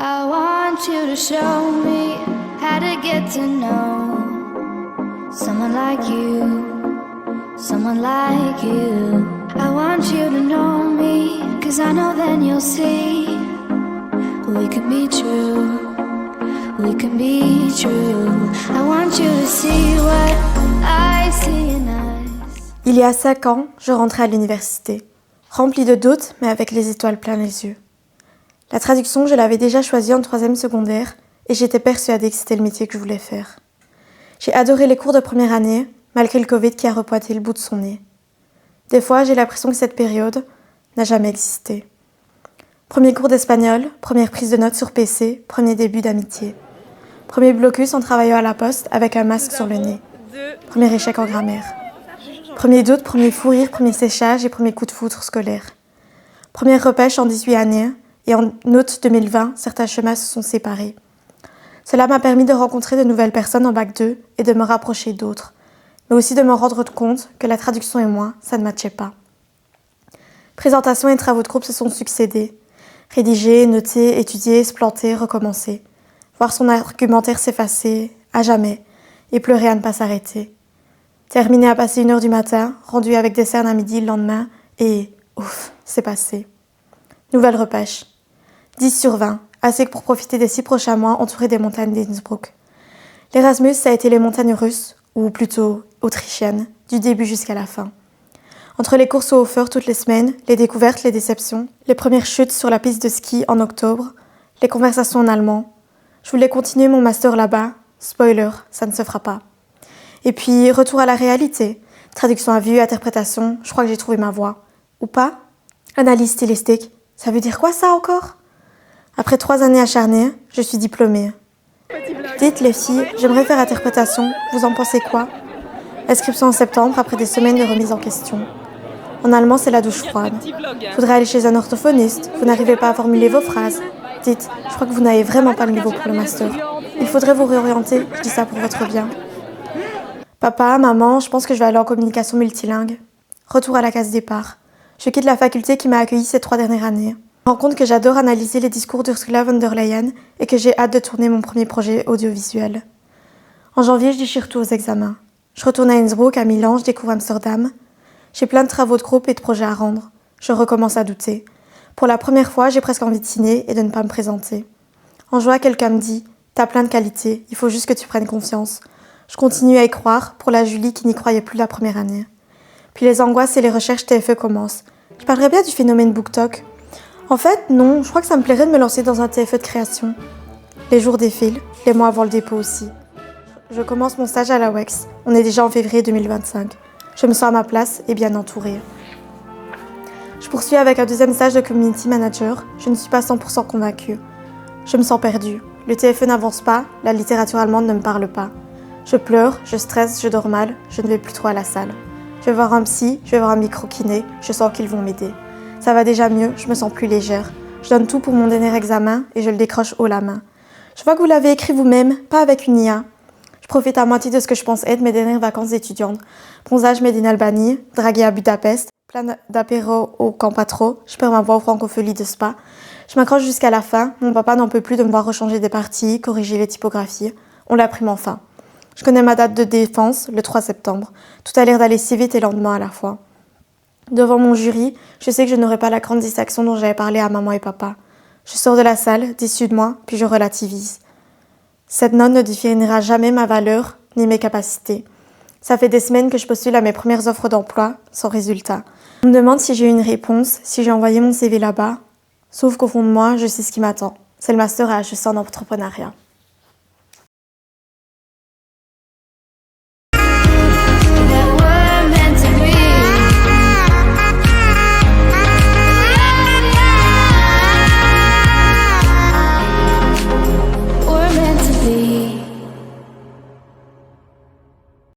I want you to show me how to get to know someone like you, someone like you. I want you to know me, 'cause I know then you'll see we can be true, we can be true. I want you to see what I see in us. Il y a 5 ans, je rentrais à l'université, remplie de doutes, mais avec les étoiles plein les yeux. La traduction, je l'avais déjà choisie en 3e secondaire et j'étais persuadée que c'était le métier que je voulais faire. J'ai adoré les cours de première année, malgré le Covid qui a repointé le bout de son nez. Des fois, j'ai l'impression que cette période n'a jamais existé. Premier cours d'espagnol, première prise de notes sur PC, premier début d'amitié. Premier blocus en travaillant à la poste avec un masque sur le nez. Premier échec en grammaire. Premier doute, premier fou rire, premier séchage et premier coup de foudre scolaire. Première repêche en 18 années et en août 2020, certains chemins se sont séparés. Cela m'a permis de rencontrer de nouvelles personnes en bac 2 et de me rapprocher d'autres, mais aussi de me rendre compte que la traduction et moi, ça ne matchait pas. Présentations et travaux de groupe se sont succédés. Rédiger, noter, étudier, se planter, recommencer. Voir son argumentaire s'effacer, à jamais, et pleurer à ne pas s'arrêter. Terminer à passer 1h du matin, rendu avec des cernes à midi le lendemain, et ouf, c'est passé. Nouvelle repêche. 10 sur 20, assez que pour profiter des 6 prochains mois entourés des montagnes d'Innsbruck. L'Erasmus, ça a été les montagnes russes, ou plutôt autrichiennes, du début jusqu'à la fin. Entre les courses au Hofer toutes les semaines, les découvertes, les déceptions, les premières chutes sur la piste de ski en octobre, les conversations en allemand. Je voulais continuer mon master là-bas. Spoiler, ça ne se fera pas. Et puis, retour à la réalité. Traduction à vue, interprétation, je crois que j'ai trouvé ma voie. Ou pas? Analyse stylistique, ça veut dire quoi ça encore? Après 3 années acharnées, je suis diplômée. Dites les filles, j'aimerais faire interprétation, vous en pensez quoi? Inscription en septembre après des semaines de remise en question. En allemand, c'est la douche froide. Faudrait aller chez un orthophoniste, vous n'arrivez pas à formuler vos phrases. Dites, je crois que vous n'avez vraiment pas le niveau pour le master. Il faudrait vous réorienter, je dis ça pour votre bien. Papa, maman, je pense que je vais aller en communication multilingue. Retour à la case départ. Je quitte la faculté qui m'a accueillie ces 3 dernières années. Je me rends compte que j'adore analyser les discours d'Ursula von der Leyen et que j'ai hâte de tourner mon premier projet audiovisuel. En janvier, je dis surtout aux examens. Je retourne à Innsbruck, à Milan, je découvre Amsterdam. J'ai plein de travaux de groupe et de projets à rendre. Je recommence à douter. Pour la première fois, j'ai presque envie de signer et de ne pas me présenter. En juin, quelqu'un me dit « T'as plein de qualités, il faut juste que tu prennes confiance ». Je continue à y croire, pour la Julie qui n'y croyait plus la première année. Puis les angoisses et les recherches TFE commencent. Je parlerais bien du phénomène BookTok. En fait, non, je crois que ça me plairait de me lancer dans un TFE de création. Les jours défilent, les mois avant le dépôt aussi. Je commence mon stage à la WEX. On est déjà en février 2025. Je me sens à ma place et bien entourée. Je poursuis avec un 2e stage de Community Manager. Je ne suis pas 100% convaincue. Je me sens perdue. Le TFE n'avance pas, la littérature allemande ne me parle pas. Je pleure, je stresse, je dors mal, je ne vais plus trop à la salle. Je vais voir un psy, je vais voir un micro-kiné, je sens qu'ils vont m'aider. Ça va déjà mieux, je me sens plus légère. Je donne tout pour mon dernier examen et je le décroche haut la main. Je vois que vous l'avez écrit vous-même, pas avec une IA. Je profite à moitié de ce que je pense être mes dernières vacances d'étudiante. Bronzage made in Albanie, draguer à Budapest, plein d'apéros au Campatro, je perds ma voix aux francopholies de Spa. Je m'accroche jusqu'à la fin, mon papa n'en peut plus de me voir rechanger des parties, corriger les typographies. On l'imprime enfin. Je connais ma date de défense, le 3 septembre. Tout a l'air d'aller si vite et lentement à la fois. Devant mon jury, je sais que je n'aurai pas la grande distinction dont j'avais parlé à maman et papa. Je sors de la salle, déçue de moi, puis je relativise. Cette note ne définira jamais ma valeur ni mes capacités. Ça fait des semaines que je postule à mes premières offres d'emploi, sans résultat. On me demande si j'ai eu une réponse, si j'ai envoyé mon CV là-bas. Sauf qu'au fond de moi, je sais ce qui m'attend. C'est le master à HEC en entrepreneuriat.